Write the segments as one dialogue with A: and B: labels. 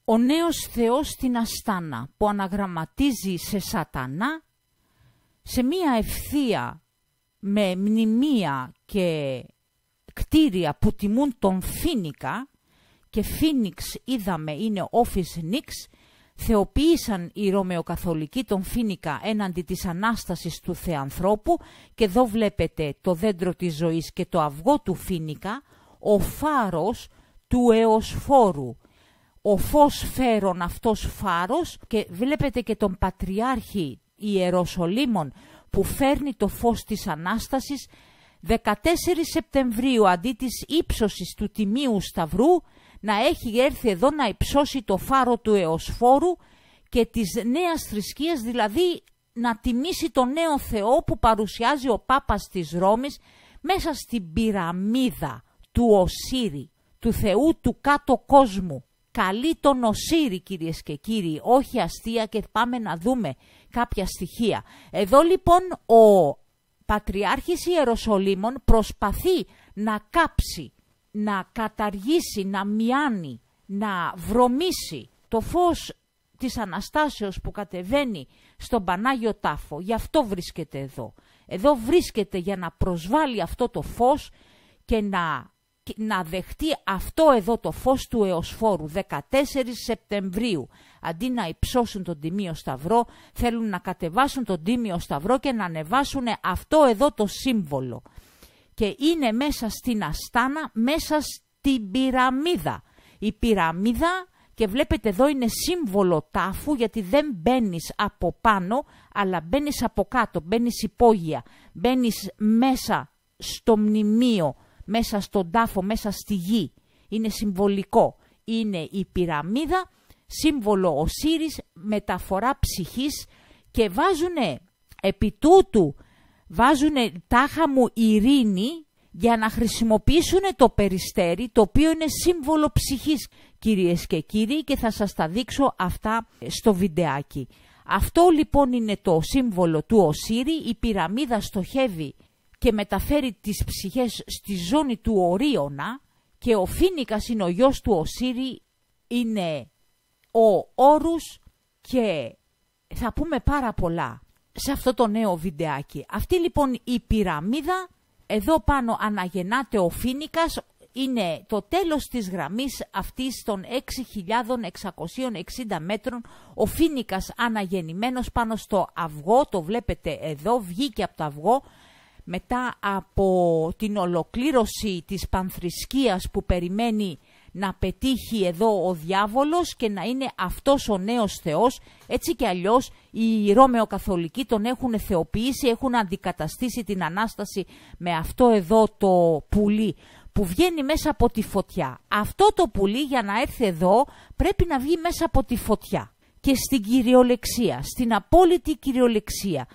A: Ο νέος Θεός στην Αστάνα που αναγραμματίζει σε σατανά, σε μία ευθεία με μνημεία και κτίρια που τιμούν τον Φίνικα, και Φίνιξ είδαμε είναι Office Nix, θεοποίησαν οι Ρωμαιοκαθολικοί τον Φίνικα έναντι της Ανάστασης του Θεανθρώπου, και εδώ βλέπετε το δέντρο της ζωής και το αυγό του Φίνικα, ο φάρος του Εωσφόρου, ο φως φέρον αυτός φάρος, και βλέπετε και τον Πατριάρχη Ιεροσολύμων που φέρνει το φως της Ανάστασης 14 Σεπτεμβρίου αντί της ύψωσης του Τιμίου Σταυρού να έχει έρθει εδώ να υψώσει το φάρο του Εωσφόρου και της νέας θρησκείας, δηλαδή να τιμήσει τον νέο Θεό που παρουσιάζει ο Πάπας της Ρώμης μέσα στην πυραμίδα του Οσύρη, του Θεού του κάτω κόσμου. Καλεί τον Οσύρη, κυρίες και κύριοι, όχι αστεία, και πάμε να δούμε κάποια στοιχεία. Εδώ λοιπόν ο Πατριάρχης Ιεροσολύμων προσπαθεί να κάψει, να καταργήσει, να μιάνει, να βρωμίσει το φως της Αναστάσεως που κατεβαίνει στον Πανάγιο Τάφο. Γι' αυτό βρίσκεται εδώ. Εδώ βρίσκεται για να προσβάλλει αυτό το φως και να δεχτεί αυτό εδώ το φως του Εωσφόρου. 14 Σεπτεμβρίου, αντί να υψώσουν τον Τιμίο Σταυρό, θέλουν να κατεβάσουν τον Τίμιο Σταυρό και να ανεβάσουν αυτό εδώ το σύμβολο. Και είναι μέσα στην Αστάνα, μέσα στην πυραμίδα. Η πυραμίδα, και βλέπετε εδώ είναι σύμβολο τάφου, γιατί δεν μπαίνεις από πάνω, αλλά μπαίνεις από κάτω, μπαίνεις υπόγεια, μπαίνεις μέσα στο μνημείο, μέσα στον τάφο, μέσα στη γη. Είναι συμβολικό. Είναι η πυραμίδα, σύμβολο Οσύρης, μεταφορά ψυχής, και βάζουνε επί τούτου, βάζουνε τάχα μου ειρήνη για να χρησιμοποιήσουν το περιστέρι, το οποίο είναι σύμβολο ψυχής, κυρίες και κύριοι, και θα σας τα δείξω αυτά στο βιντεάκι. Αυτό λοιπόν είναι το σύμβολο του Οσύρη. Η πυραμίδα στοχεύει και μεταφέρει τις ψυχές στη ζώνη του Ορίωνα, και ο Φίνικας είναι ο γιος του Οσύρη, είναι ο Όρους, και θα πούμε πάρα πολλά σε αυτό το νέο βιντεάκι. Αυτή λοιπόν η πυραμίδα, εδώ πάνω αναγεννάται ο Φίνικας, είναι το τέλος της γραμμής αυτής των 6.660 μέτρων, ο Φίνικας αναγεννημένος πάνω στο αυγό, το βλέπετε εδώ, βγήκε από το αυγό, μετά από την ολοκλήρωση της πανθρησκείας που περιμένει να πετύχει εδώ ο διάβολος και να είναι αυτός ο νέος Θεός. Έτσι και αλλιώς οι Ρωμαιοκαθολικοί τον έχουν θεοποιήσει, έχουν αντικαταστήσει την Ανάσταση με αυτό εδώ το πουλί που βγαίνει μέσα από τη φωτιά. Αυτό το πουλί για να έρθει εδώ πρέπει να βγει μέσα από τη φωτιά και στην κυριολεξία, στην απόλυτη κυριολεξία.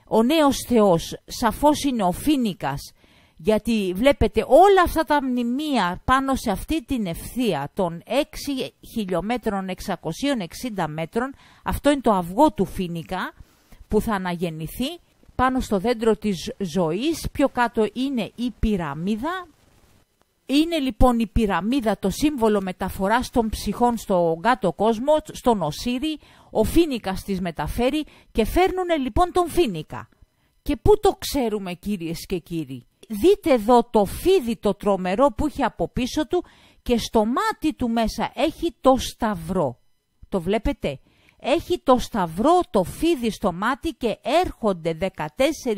A: Ο νέος Θεός σαφώς είναι ο Φίνικας, γιατί βλέπετε όλα αυτά τα μνημεία πάνω σε αυτή την ευθεία των 6 χιλιόμετρων 660 μέτρων, αυτό είναι το αυγό του Φίνικα που θα αναγεννηθεί πάνω στο δέντρο της ζωής. Πιο κάτω είναι η πυραμίδα. Είναι λοιπόν η πυραμίδα το σύμβολο μεταφοράς των ψυχών στον κάτω κόσμο, στον Οσύρη. Ο Φίνικας τις μεταφέρει και φέρνουν λοιπόν τον Φίνικα. Και πού το ξέρουμε, κυρίες και κύριοι? Δείτε εδώ το φίδι το τρομερό που έχει από πίσω του και στο μάτι του μέσα έχει το σταυρό. Το βλέπετε? Έχει το σταυρό το φίδι στο μάτι και έρχονται 14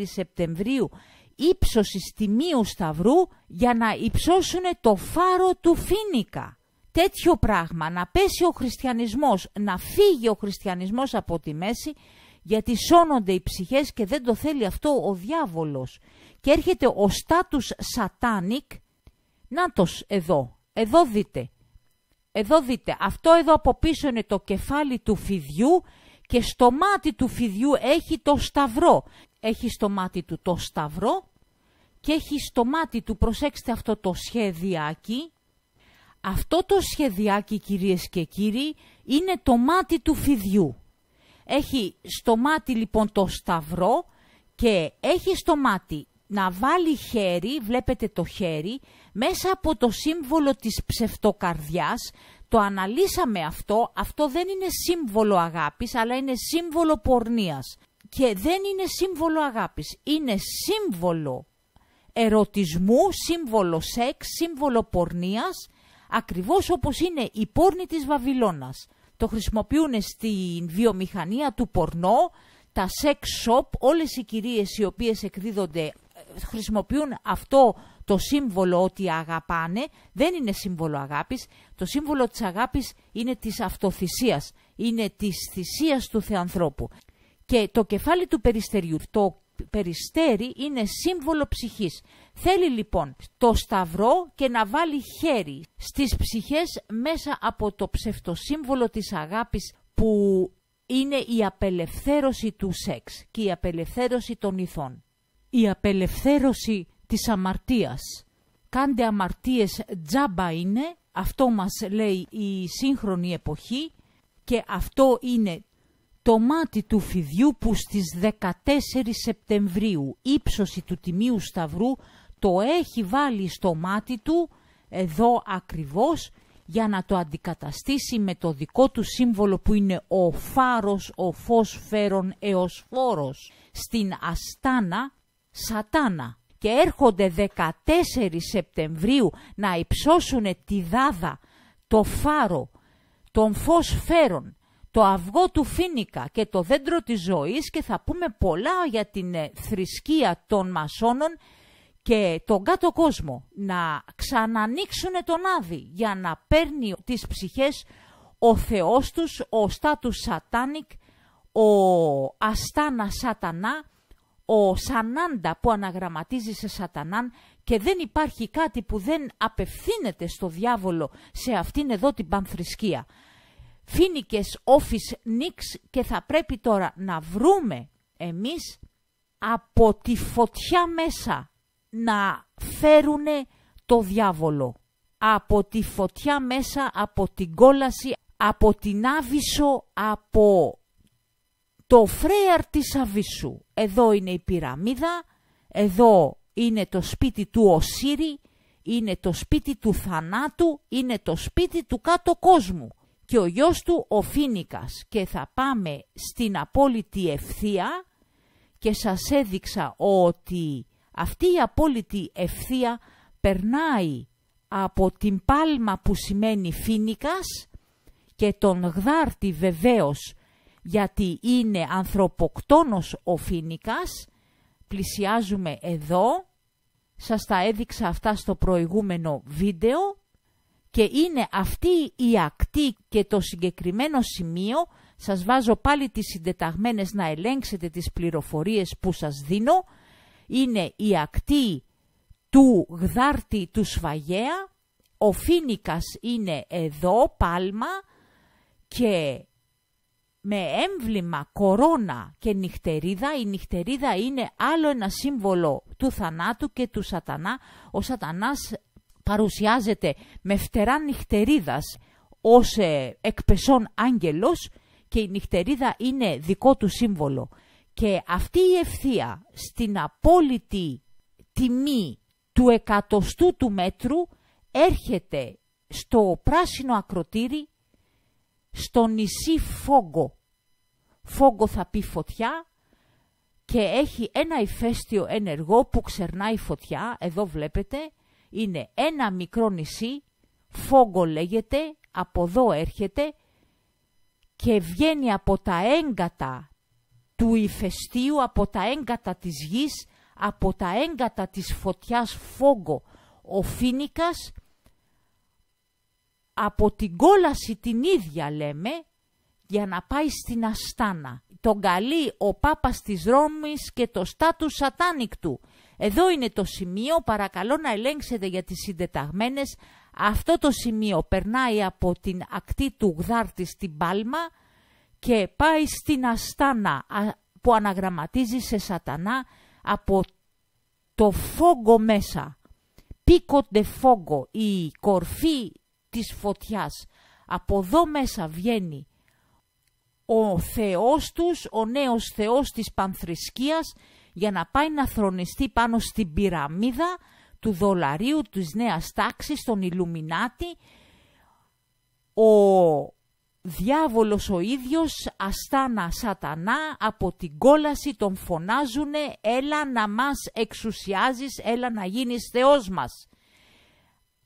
A: Σεπτεμβρίου ύψωσης Τιμίου Σταυρού για να υψώσουν το φάρο του Φίνικα. Τέτοιο πράγμα, να πέσει ο χριστιανισμός, να φύγει ο χριστιανισμός από τη μέση, γιατί σώνονται οι ψυχές και δεν το θέλει αυτό ο διάβολος. Και έρχεται ο στάτους σατάνικ, νάτος εδώ, εδώ δείτε. Εδώ δείτε, αυτό εδώ από πίσω είναι το κεφάλι του φιδιού και στο μάτι του φιδιού έχει το σταυρό. Έχει στο μάτι του το σταυρό και έχει στο μάτι του, προσέξτε αυτό το σχεδιάκι. Αυτό το σχεδιάκι, κυρίες και κύριοι, είναι το μάτι του φιδιού. Έχει στο μάτι λοιπόν το σταυρό και έχει στο μάτι να βάλει χέρι, βλέπετε το χέρι, μέσα από το σύμβολο της ψευτοκαρδιάς, Το αναλύσαμε αυτό, αυτό δεν είναι σύμβολο αγάπης, αλλά είναι σύμβολο πορνείας. Και δεν είναι σύμβολο αγάπης, είναι σύμβολο ερωτισμού, σύμβολο σεξ, σύμβολο πορνείας, ακριβώς όπως είναι η πόρνη της Βαβυλώνας. Το χρησιμοποιούν στην βιομηχανία του πορνό, τα sex shop, όλες οι κυρίες οι οποίες εκδίδονται χρησιμοποιούν αυτό το σύμβολο ότι αγαπάνε. Δεν είναι σύμβολο αγάπης, το σύμβολο της αγάπης είναι της αυτοθυσίας, είναι της θυσίας του θεανθρώπου. Και το κεφάλι του περιστεριού, το περιστέρι είναι σύμβολο ψυχής. Θέλει λοιπόν το σταυρό και να βάλει χέρι στις ψυχές μέσα από το ψευτοσύμβολο της αγάπης που είναι η απελευθέρωση του σεξ και η απελευθέρωση των ηθών. Η απελευθέρωση της αμαρτίας. Κάντε αμαρτίες, τζάμπα είναι, αυτό μας λέει η σύγχρονη εποχή και αυτό είναι το μάτι του φιδιού που στις 14 Σεπτεμβρίου ύψωση του Τιμίου Σταυρού το έχει βάλει στο μάτι του εδώ ακριβώς για να το αντικαταστήσει με το δικό του σύμβολο που είναι ο φάρος, ο φως φέρον εος φόρος στην Αστάνα Σατάνα. Και έρχονται 14 Σεπτεμβρίου να υψώσουν τη δάδα, το φάρο, τον φως φέρον, το αυγό του φοίνικα και το δέντρο της ζωής και θα πούμε πολλά για την θρησκεία των μασόνων και τον κάτω κόσμο. Να ξανανοίξουν τον Άδη για να παίρνει τις ψυχές ο Θεός τους, ο στάτους σατάνικ, ο Αστάνα Σατανά, ο Σανάντα που αναγραμματίζει σε Σατανάν και δεν υπάρχει κάτι που δεν απευθύνεται στο διάβολο σε αυτήν εδώ την πανθρησκεία. Φοίνικες όφις νίξ και θα πρέπει τώρα να βρούμε εμείς από τη φωτιά μέσα να φέρουνε το διάβολο. Από τη φωτιά μέσα, από την κόλαση, από την Άβυσσο, από το φρέαρ της Αβυσσού. Εδώ είναι η πυραμίδα, εδώ είναι το σπίτι του Οσύρη, είναι το σπίτι του θανάτου, είναι το σπίτι του κάτω κόσμου. Και ο γιος του ο Φοίνικας. Και θα πάμε στην απόλυτη ευθεία και σας έδειξα ότι αυτή η απόλυτη ευθεία περνάει από την πάλμα που σημαίνει Φοίνικας και τον γδάρτη βεβαίως γιατί είναι ανθρωποκτόνος ο Φοίνικας. Πλησιάζουμε εδώ, σας τα έδειξα αυτά στο προηγούμενο βίντεο και είναι αυτή η ακτή και το συγκεκριμένο σημείο. Σας βάζω πάλι τις συντεταγμένες να ελέγξετε τις πληροφορίες που σας δίνω. Είναι η ακτή του γδάρτη του Σφαγέα, ο Φοίνικας είναι εδώ, πάλμα και με έμβλημα κορώνα και νυχτερίδα. Η νυχτερίδα είναι άλλο ένα σύμβολο του θανάτου και του Σατανά. Ο Σατανάς παρουσιάζεται με φτερά νυχτερίδας ως εκπεσόν άγγελος και η νυχτερίδα είναι δικό του σύμβολο. Και αυτή η ευθεία στην απόλυτη τιμή του εκατοστού του μέτρου έρχεται στο πράσινο ακροτήρι στο νησί Φόγκο. Φόγκο θα πει φωτιά και έχει ένα ηφαίστειο ενεργό που ξερνάει φωτιά. Εδώ βλέπετε είναι ένα μικρό νησί, Φόγκο λέγεται, από εδώ έρχεται και βγαίνει από τα έγκατα του ηφαιστείου, από τα έγκατα της γης, από τα έγκατα της φωτιάς Φόγκο ο Φοίνικας, από την κόλαση την ίδια λέμε, για να πάει στην Αστάνα. Τον καλεί ο Πάπας της Ρώμης και το στάτους σατάνικ του. Εδώ είναι το σημείο, παρακαλώ να ελέγξετε για τις συντεταγμένες. Αυτό το σημείο περνάει από την ακτή του Γδάρτη στην Πάλμα και πάει στην Αστάνα που αναγραμματίζει σε Σατανά από το Φόγκο μέσα. Πίκο ντε Φόγκο, η κορφή της φωτιάς. Από εδώ μέσα βγαίνει ο Θεός τους, ο νέος Θεός της Πανθρησκείας, για να πάει να θρονιστεί πάνω στην πυραμίδα του δολαρίου της νέας τάξης, των Ιλουμινάτη. ο διάβολος ο ίδιος, αστάνα σατανά, από την κόλαση τον φωνάζουνε, έλα να μας εξουσιάζεις, έλα να γίνεις Θεός μας.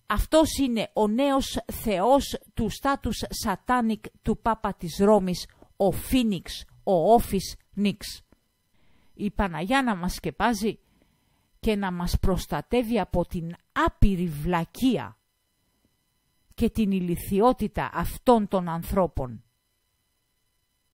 A: Αυτός είναι ο νέος Θεός του στάτους σατάνικ του Πάπα της Ρώμης, ο Φίνιξ, ο Όφις Νίξ. Η Παναγιά να μας σκεπάζει και να μας προστατεύει από την άπειρη βλακεία και την ηλιθιότητα αυτών των ανθρώπων.